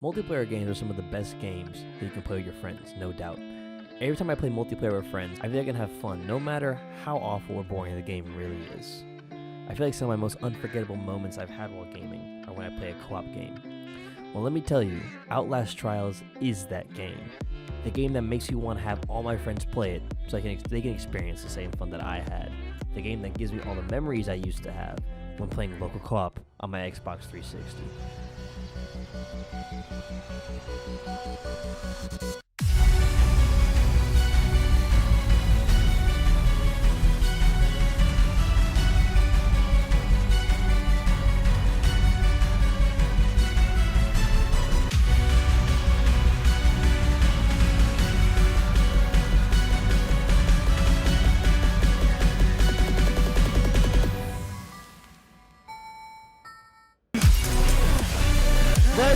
Multiplayer games are some of the best games that you can play with your friends, no doubt. Every time I play multiplayer with friends, I feel I can have fun, no matter how awful or boring the game really is. I feel like some of my most unforgettable moments I've had while gaming are when I play a co-op game. Well, let me tell you, Outlast Trials is that game. The game that makes you want to have all my friends play it so they can experience the same fun that I had. The game that gives me all the memories I used to have when playing local co-op on my Xbox 360.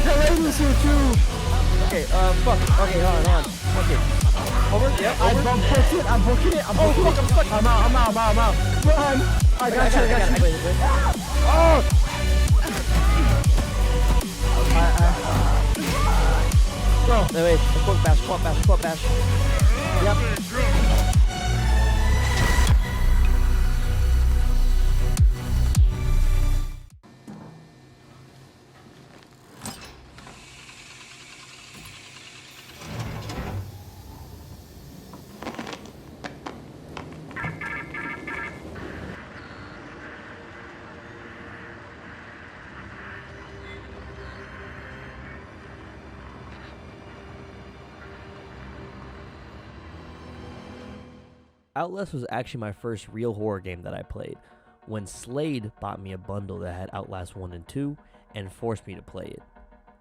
The lady's here too! Okay, fuck. Okay, hold on. Okay. Over? Yep, over. I'm booking it, I'm booking it. Oh, fuck, I'm stuck. I'm out. Run! I got you. Wait. Oh! Bro. Wait, quad bash. Yep. Outlast was actually my first real horror game that I played, when Slade bought me a bundle that had Outlast 1 and 2 and forced me to play it.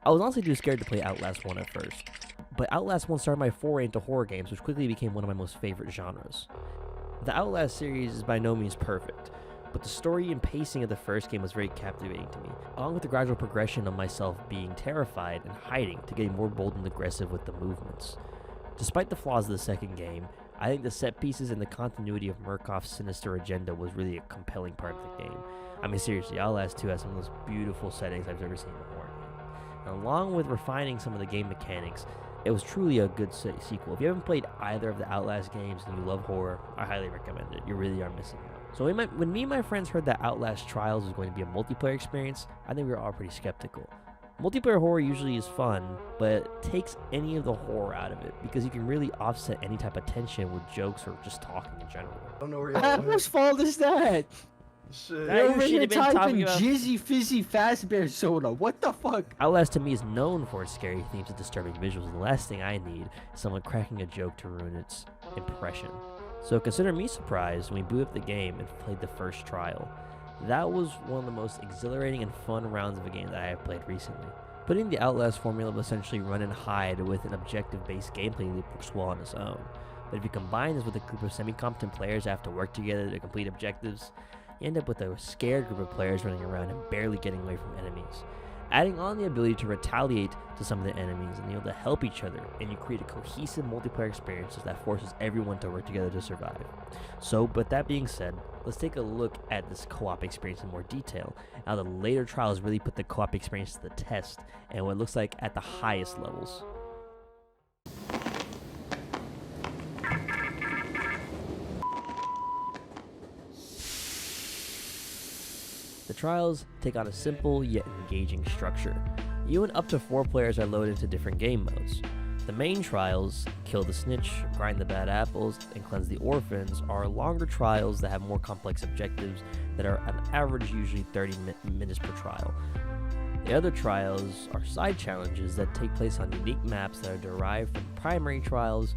I was honestly too scared to play Outlast 1 at first, but Outlast 1 started my foray into horror games, which quickly became one of my most favorite genres. The Outlast series is by no means perfect, but the story and pacing of the first game was very captivating to me, along with the gradual progression of myself being terrified and hiding to getting more bold and aggressive with the movements. Despite the flaws of the second game, I think the set pieces and the continuity of Murkoff's sinister agenda was really a compelling part of the game. I mean, seriously, Outlast 2 has some of those beautiful settings I've ever seen in a horror game. And along with refining some of the game mechanics, it was truly a good sequel. If you haven't played either of the Outlast games and you love horror, I highly recommend it. You really are missing out. So when me and my friends heard that Outlast Trials was going to be a multiplayer experience, I think we were all pretty skeptical. Multiplayer horror usually is fun, but it takes any of the horror out of it because you can really offset any type of tension with jokes or just talking in general. I don't know where y'all Whose fault is that? Shit. That You're you over should here have been talking typing about- Jizzy Fizzy Fazbear Soda. What the fuck? Outlast to me is known for its scary themes and disturbing visuals, and the last thing I need is someone cracking a joke to ruin its impression. So consider me surprised when we booted up the game and played the first trial. That was one of the most exhilarating and fun rounds of a game that I have played recently. Putting the Outlast formula of essentially run and hide with an objective-based gameplay loop works well on its own. But if you combine this with a group of semi-competent players that have to work together to complete objectives, you end up with a scared group of players running around and barely getting away from enemies. Adding on the ability to retaliate to some of the enemies and able to help each other, and you create a cohesive multiplayer experience that forces everyone to work together to survive. So, with that being said, let's take a look at this co-op experience in more detail. Now, the later trials really put the co-op experience to the test, and what it looks like at the highest levels. The trials take on a simple yet engaging structure. You and up to 4 players are loaded into different game modes. The main trials, kill the snitch, grind the bad apples, and cleanse the orphans, are longer trials that have more complex objectives that are on average usually 30 minutes per trial. The other trials are side challenges that take place on unique maps that are derived from primary trials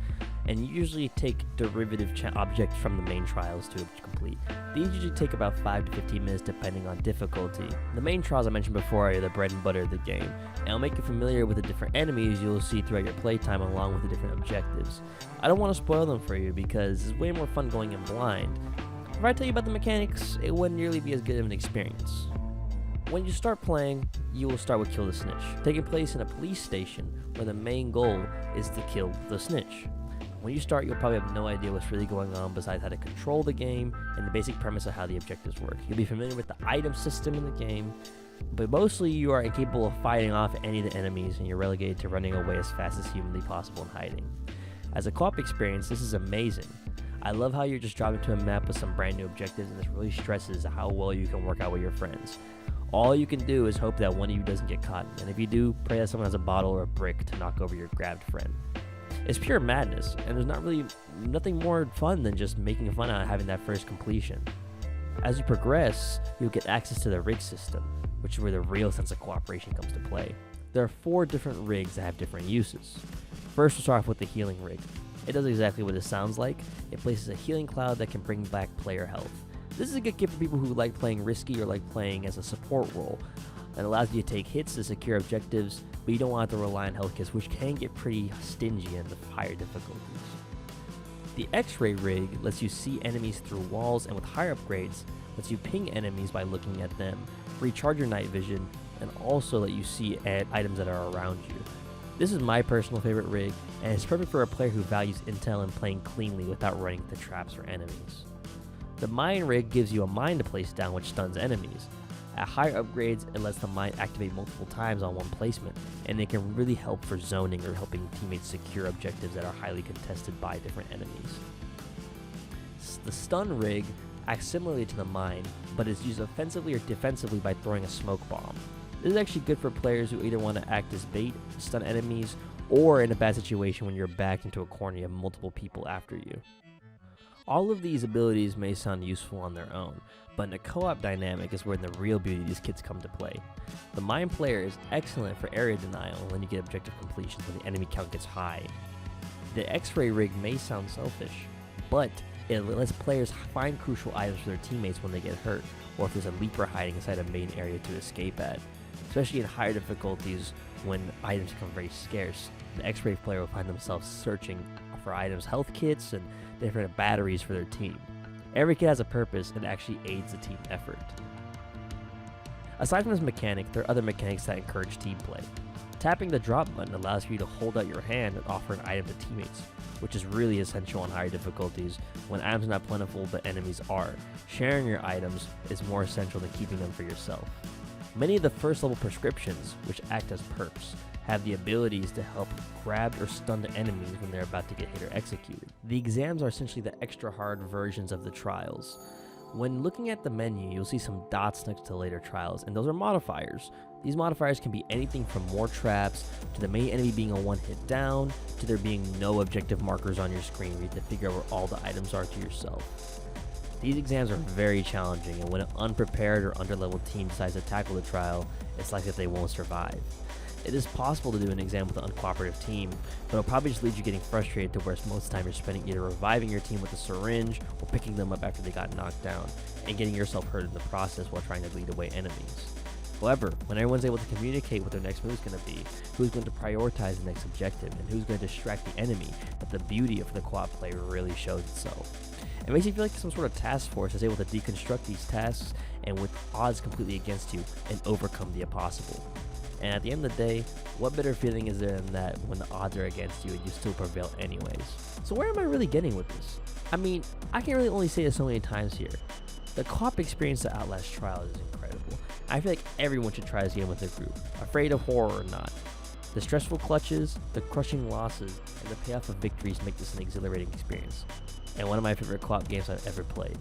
and usually take derivative objects from the main trials to complete. These usually take about 5 to 15 minutes depending on difficulty. The main trials I mentioned before are the bread and butter of the game, and I'll make you familiar with the different enemies you'll see throughout your playtime along with the different objectives. I don't want to spoil them for you because it's way more fun going in blind. If I tell you about the mechanics, it wouldn't nearly be as good of an experience. When you start playing, you will start with Kill the Snitch, taking place in a police station where the main goal is to kill the snitch. When you start, you'll probably have no idea what's really going on besides how to control the game and the basic premise of how the objectives work. You'll be familiar with the item system in the game, But mostly you are incapable of fighting off any of the enemies and you're relegated to running away as fast as humanly possible and hiding. As a co-op experience, this is amazing. I love how you're just dropped into a map with some brand new objectives, and this really stresses how well you can work out with your friends. All you can do is hope that one of you doesn't get caught, and if you do, pray that someone has a bottle or a brick to knock over your grabbed friend. It's pure madness, and there's nothing more fun than just making fun out of having that first completion. As you progress, you'll get access to the rig system, which is where the real sense of cooperation comes to play. There are 4 different rigs that have different uses. First, we'll start off with the healing rig. It does exactly what it sounds like. It places a healing cloud that can bring back player health. This is a good kit for people who like playing risky or like playing as a support role. It allows you to take hits to secure objectives, but you don't want to rely on health kits, which can get pretty stingy in the higher difficulties. The X-ray rig lets you see enemies through walls, and with higher upgrades, lets you ping enemies by looking at them, recharge your night vision, and also let you see items that are around you. This is my personal favorite rig, and it's perfect for a player who values intel and playing cleanly without running into traps or enemies. The mine rig gives you a mine to place down which stuns enemies. At higher upgrades, it lets the mine activate multiple times on one placement, and it can really help for zoning or helping teammates secure objectives that are highly contested by different enemies. The stun rig acts similarly to the mine, but is used offensively or defensively by throwing a smoke bomb. This is actually good for players who either want to act as bait, stun enemies, or in a bad situation when you're backed into a corner and you have multiple people after you. All of these abilities may sound useful on their own, but in a co-op dynamic is where the real beauty of these kits come to play. The mine player is excellent for area denial when you get objective completions when the enemy count gets high. The X-ray rig may sound selfish, but it lets players find crucial items for their teammates when they get hurt, or if there's a leaper hiding inside a main area to escape at. Especially in higher difficulties when items become very scarce, the X-ray player will find themselves searching for items, health kits, and different batteries for their team. Every kit has a purpose and actually aids the team effort. Aside from this mechanic, there are other mechanics that encourage team play. Tapping the drop button allows for you to hold out your hand and offer an item to teammates, which is really essential on higher difficulties when items are not plentiful but enemies are. Sharing your items is more essential than keeping them for yourself. Many of the first level prescriptions, which act as perks, have the abilities to help grab or stun the enemies when they're about to get hit or executed. The exams are essentially the extra hard versions of the trials. When looking at the menu, you'll see some dots next to the later trials, and those are modifiers. These modifiers can be anything from more traps, to the main enemy being a one-hit down, to there being no objective markers on your screen where you have to figure out where all the items are to yourself. These exams are very challenging, and when an unprepared or underleveled team decides to tackle the trial, it's likely that they won't survive. It is possible to do an exam with an uncooperative team, but it'll probably just leave you getting frustrated to where most of the time you're spending either reviving your team with a syringe or picking them up after they got knocked down, and getting yourself hurt in the process while trying to lead away enemies. However, when everyone's able to communicate what their next move is going to be, who's going to prioritize the next objective, and who's going to distract the enemy, that the beauty of the co-op play really shows itself. It makes you feel like some sort of task force is able to deconstruct these tasks and with odds completely against you and overcome the impossible. And at the end of the day, what better feeling is there than that when the odds are against you and you still prevail anyways? So where am I really getting with this? I mean, I can really only say this so many times here. The co-op experience of Outlast Trial is incredible. I feel like everyone should try this game with a group, afraid of horror or not. The stressful clutches, the crushing losses, and the payoff of victories make this an exhilarating experience, and one of my favorite co-op games I've ever played.